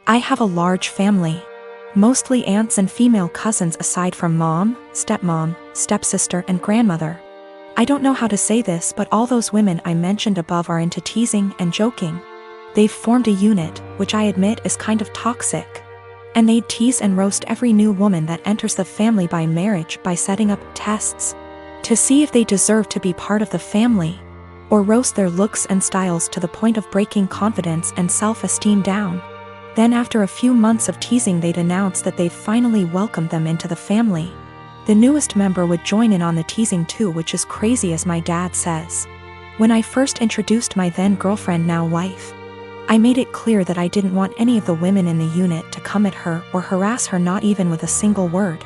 I have a large family. Mostly aunts and female cousins aside from mom, stepmom, stepsister and grandmother. I don't know how to say this, but all those women I mentioned above are into teasing and joking. They've formed a unit, which I admit is kind of toxic. And they'd tease and roast every new woman that enters the family by marriage by setting up tests to see if they deserve to be part of the family, or roast their looks and styles to the point of breaking confidence and self-esteem down. Then after a few months of teasing, they'd announce that they've finally welcomed them into the family. The newest member would join in on the teasing too, which is crazy, as my dad says. When I first introduced my then girlfriend, now wife, I made it clear that I didn't want any of the women in the unit to come at her or harass her, not even with a single word.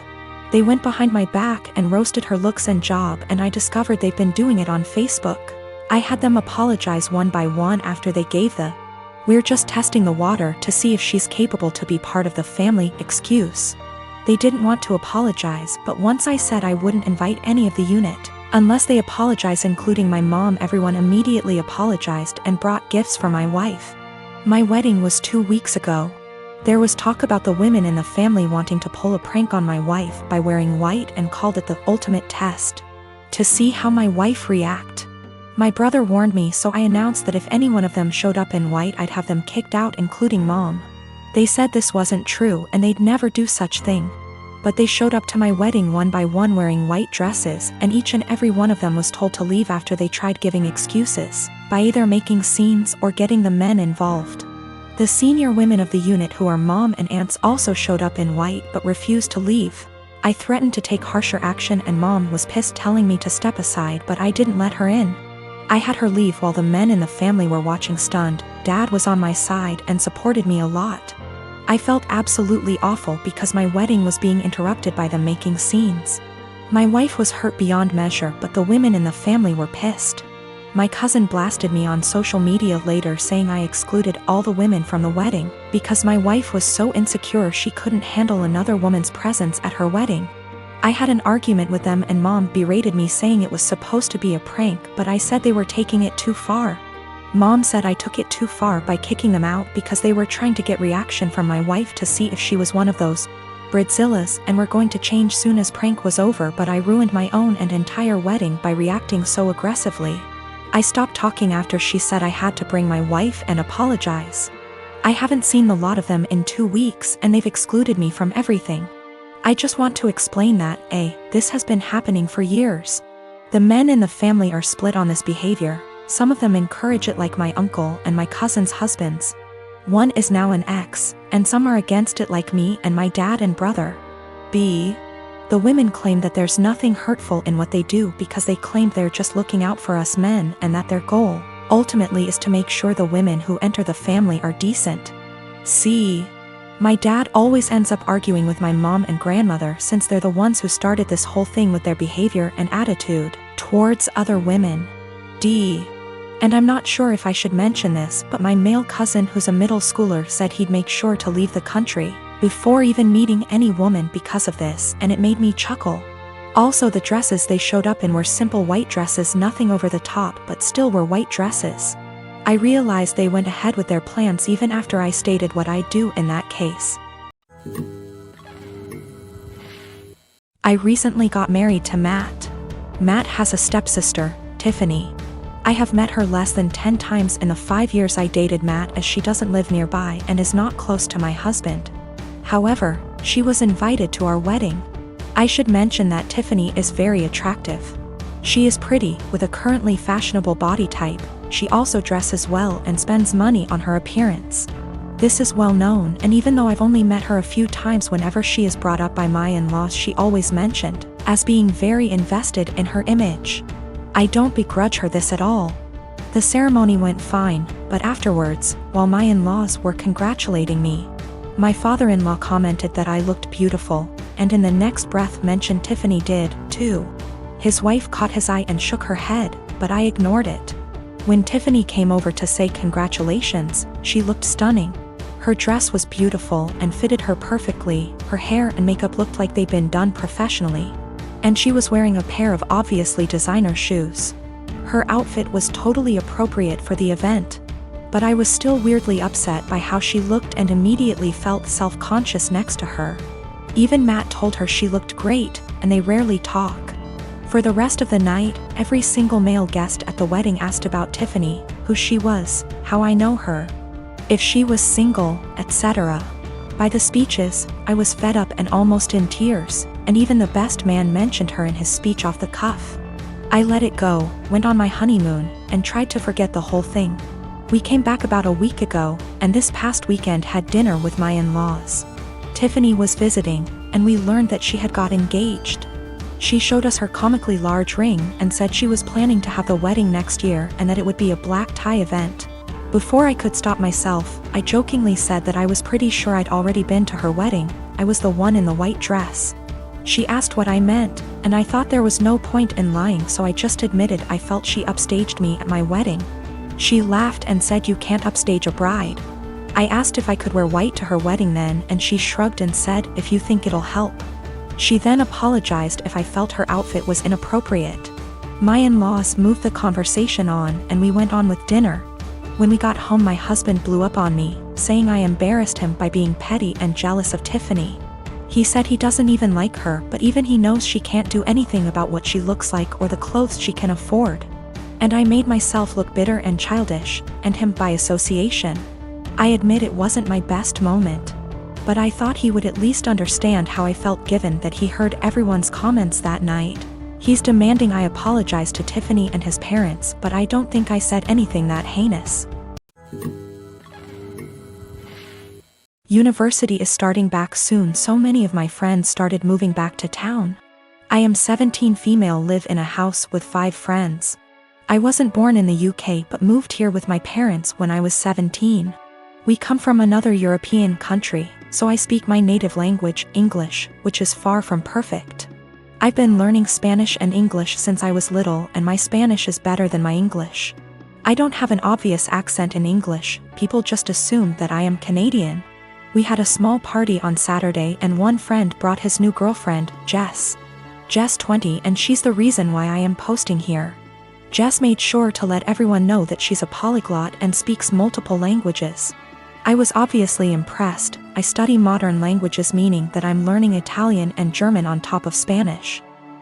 They went behind my back and roasted her looks and job, and I discovered they've been doing it on Facebook. I had them apologize one by one after they gave the "we're just testing the water to see if she's capable to be part of the family" excuse. They didn't want to apologize, but once I said I wouldn't invite any of the unit unless they apologize, including my mom, everyone immediately apologized and brought gifts for my wife. My wedding was 2 weeks ago. There was talk about the women in the family wanting to pull a prank on my wife by wearing white and called it the ultimate test to see how my wife react. My brother warned me, so I announced that if any one of them showed up in white, I'd have them kicked out, including mom. They said this wasn't true and they'd never do such thing. But they showed up to my wedding one by one wearing white dresses, and each and every one of them was told to leave after they tried giving excuses by either making scenes or getting the men involved. The senior women of the unit, who are mom and aunts, also showed up in white but refused to leave. I threatened to take harsher action and mom was pissed, telling me to step aside, but I didn't let her in. I had her leave while the men in the family were watching stunned. Dad was on my side and supported me a lot. I felt absolutely awful because my wedding was being interrupted by them making scenes. My wife was hurt beyond measure, but the women in the family were pissed. My cousin blasted me on social media later, saying I excluded all the women from the wedding because my wife was so insecure she couldn't handle another woman's presence at her wedding. I had an argument with them and mom berated me, saying it was supposed to be a prank, but I said they were taking it too far. Mom said I took it too far by kicking them out because they were trying to get reaction from my wife to see if she was one of those Bridzillas and were going to change soon as prank was over, but I ruined my own and entire wedding by reacting so aggressively. I stopped talking after she said I had to bring my wife and apologize. I haven't seen the lot of them in 2 weeks and they've excluded me from everything. I just want to explain that, this has been happening for years. The men in the family are split on this behavior. Some of them encourage it, like my uncle and my cousin's husbands. One is now an ex, and some are against it, like me and my dad and brother. The women claim that there's nothing hurtful in what they do because they claim they're just looking out for us men, and that their goal, ultimately, is to make sure the women who enter the family are decent. My dad always ends up arguing with my mom and grandmother, since they're the ones who started this whole thing with their behavior and attitude towards other women. And I'm not sure if I should mention this, but my male cousin, who's a middle schooler, said he'd make sure to leave the country before even meeting any woman because of this, and it made me chuckle. Also, the dresses they showed up in were simple white dresses, nothing over the top, but still were white dresses. I realized they went ahead with their plans even after I stated what I'd do in that case. I recently got married to Matt. Matt has a stepsister, Tiffany. I have met her less than 10 times in the 5 years I dated Matt, as she doesn't live nearby and is not close to my husband. However, she was invited to our wedding. I should mention that Tiffany is very attractive. She is pretty, with a currently fashionable body type. She also dresses well and spends money on her appearance. This is well known, and even though I've only met her a few times, whenever she is brought up by my in-laws, she always mentioned as being very invested in her image. I don't begrudge her this at all. The ceremony went fine, but afterwards, while my in-laws were congratulating me, my father-in-law commented that I looked beautiful, and in the next breath mentioned Tiffany did, too. His wife caught his eye and shook her head, but I ignored it. When Tiffany came over to say congratulations, she looked stunning. Her dress was beautiful and fitted her perfectly, her hair and makeup looked like they'd been done professionally. And she was wearing a pair of obviously designer shoes. Her outfit was totally appropriate for the event. But I was still weirdly upset by how she looked and immediately felt self-conscious next to her. Even Matt told her she looked great, and they rarely talk. For the rest of the night, every single male guest at the wedding asked about Tiffany, who she was, how I know her, if she was single, etc. By the speeches, I was fed up and almost in tears, and even the best man mentioned her in his speech off the cuff. I let it go, went on my honeymoon, and tried to forget the whole thing. We came back about a week ago, and this past weekend had dinner with my in-laws. Tiffany was visiting, and we learned that she had got engaged. She showed us her comically large ring and said she was planning to have the wedding next year and that it would be a black tie event. Before I could stop myself, I jokingly said that I was pretty sure I'd already been to her wedding. I was the one in the white dress. She asked what I meant, and I thought there was no point in lying, so I just admitted I felt she upstaged me at my wedding. She laughed and said you can't upstage a bride. I asked if I could wear white to her wedding then, and she shrugged and said, if you think it'll help. She then apologized if I felt her outfit was inappropriate. My in-laws moved the conversation on, and we went on with dinner. When we got home, my husband blew up on me, saying I embarrassed him by being petty and jealous of Tiffany. He said he doesn't even like her, but even he knows she can't do anything about what she looks like or the clothes she can afford. And I made myself look bitter and childish, and him by association. I admit it wasn't my best moment. But I thought he would at least understand how I felt given that he heard everyone's comments that night. He's demanding I apologize to Tiffany and his parents, but I don't think I said anything that heinous. University is starting back soon, so many of my friends started moving back to town. I am 17 female, live in a house with 5 friends. I wasn't born in the UK but moved here with my parents when I was 17. We come from another European country, so I speak my native language, English, which is far from perfect. I've been learning Spanish and English since I was little, and my Spanish is better than my English. I don't have an obvious accent in English, people just assume that I am Canadian. We had a small party on Saturday and one friend brought his new girlfriend, Jess. Jess 20, and she's the reason why I am posting here. Jess made sure to let everyone know that she's a polyglot and speaks multiple languages. I was obviously impressed. I study modern languages, meaning that I'm learning Italian and German on top of Spanish.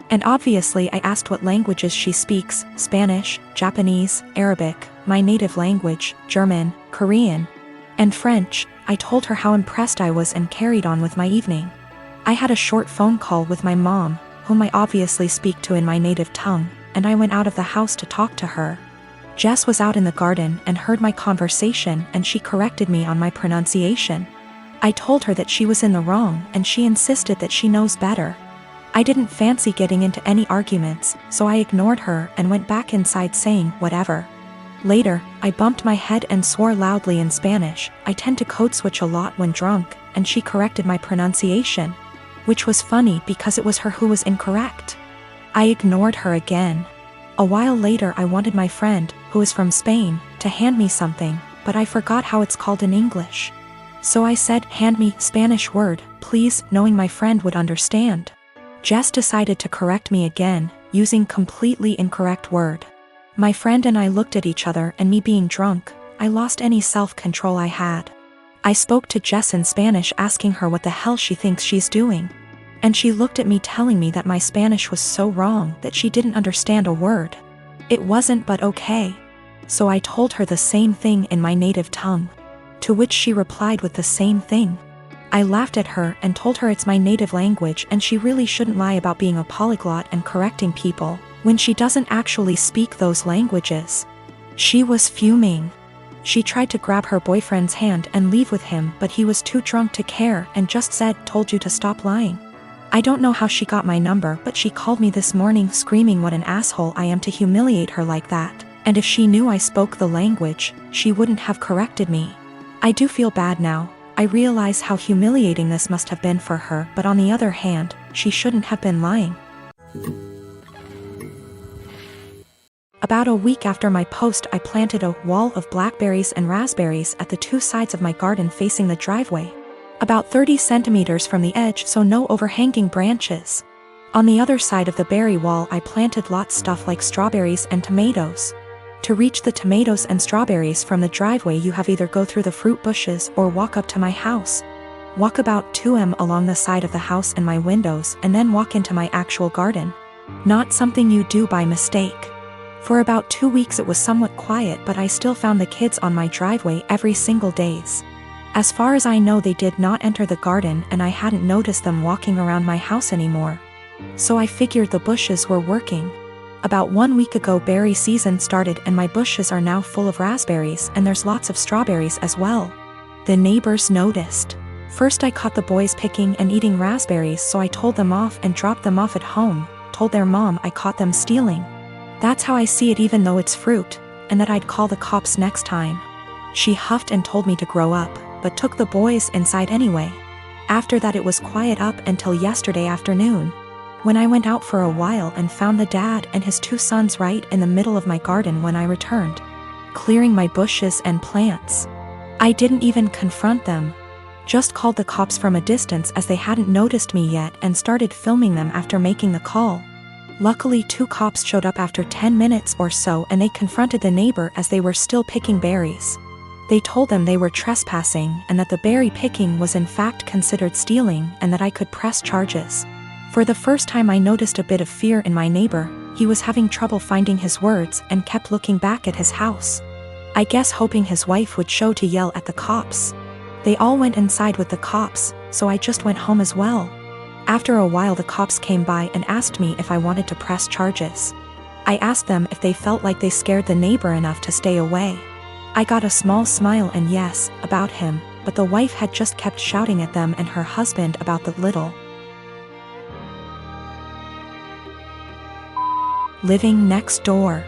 And obviously I asked what languages she speaks: Spanish, Japanese, Arabic, my native language, German, Korean, and French. I told her how impressed I was and carried on with my evening. I had a short phone call with my mom, whom I obviously speak to in my native tongue, and I went out of the house to talk to her. Jess was out in the garden and heard my conversation, and she corrected me on my pronunciation. I told her that she was in the wrong, and she insisted that she knows better. I didn't fancy getting into any arguments, so I ignored her and went back inside saying, whatever. Later, I bumped my head and swore loudly in Spanish. I tend to code switch a lot when drunk, and she corrected my pronunciation, which was funny because it was her who was incorrect. I ignored her again. A while later I wanted my friend, who is from Spain, to hand me something, but I forgot how it's called in English. So I said, hand me Spanish word, please, knowing my friend would understand. Jess decided to correct me again, using completely incorrect word. My friend and I looked at each other, and me being drunk, I lost any self-control I had. I spoke to Jess in Spanish asking her what the hell she thinks she's doing. And she looked at me telling me that my Spanish was so wrong that she didn't understand a word. It wasn't, but okay. So I told her the same thing in my native tongue. To which she replied with the same thing. I laughed at her and told her it's my native language and she really shouldn't lie about being a polyglot and correcting people when she doesn't actually speak those languages. She was fuming. She tried to grab her boyfriend's hand and leave with him, but he was too drunk to care and just said, told you to stop lying. I don't know how she got my number, but she called me this morning screaming what an asshole I am to humiliate her like that, and if she knew I spoke the language, she wouldn't have corrected me. I do feel bad now. I realize how humiliating this must have been for her, but on the other hand, she shouldn't have been lying. About a week after my post, I planted a wall of blackberries and raspberries at the 2 sides of my garden facing the driveway. About 30 centimeters from the edge, so no overhanging branches. On the other side of the berry wall I planted lots stuff like strawberries and tomatoes. To reach the tomatoes and strawberries from the driveway, you have either go through the fruit bushes or walk up to my house. Walk about 2 m along the side of the house and my windows, and then walk into my actual garden. Not something you do by mistake. For about 2 weeks it was somewhat quiet, but I still found the kids on my driveway every single days. As far as I know, they did not enter the garden, and I hadn't noticed them walking around my house anymore. So I figured the bushes were working. About 1 week ago, berry season started and my bushes are now full of raspberries, and there's lots of strawberries as well. The neighbors noticed. First I caught the boys picking and eating raspberries, so I told them off and dropped them off at home, told their mom I caught them stealing. That's how I see it, even though it's fruit, and that I'd call the cops next time. She huffed and told me to grow up, but took the boys inside anyway. After that it was quiet up until yesterday afternoon, when I went out for a while and found the dad and his 2 sons right in the middle of my garden when I returned, clearing my bushes and plants. I didn't even confront them, just called the cops from a distance as they hadn't noticed me yet, and started filming them after making the call. Luckily 2 cops showed up after 10 minutes or so, and they confronted the neighbor as they were still picking berries. They told them they were trespassing and that the berry picking was in fact considered stealing, and that I could press charges. For the first time I noticed a bit of fear in my neighbor. He was having trouble finding his words and kept looking back at his house. I guess hoping his wife would show to yell at the cops. They all went inside with the cops, so I just went home as well. After a while the cops came by and asked me if I wanted to press charges. I asked them if they felt like they scared the neighbor enough to stay away. I got a small smile and yes, about him, but the wife had just kept shouting at them and her husband about the little living next door.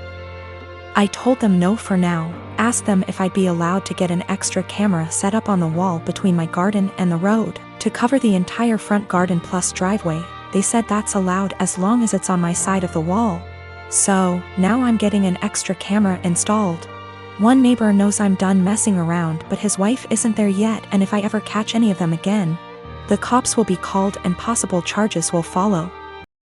I told them no for now, asked them if I'd be allowed to get an extra camera set up on the wall between my garden and the road, to cover the entire front garden plus driveway. They said that's allowed as long as it's on my side of the wall. So, now I'm getting an extra camera installed. One neighbor knows I'm done messing around, but his wife isn't there yet, and if I ever catch any of them again, the cops will be called and possible charges will follow.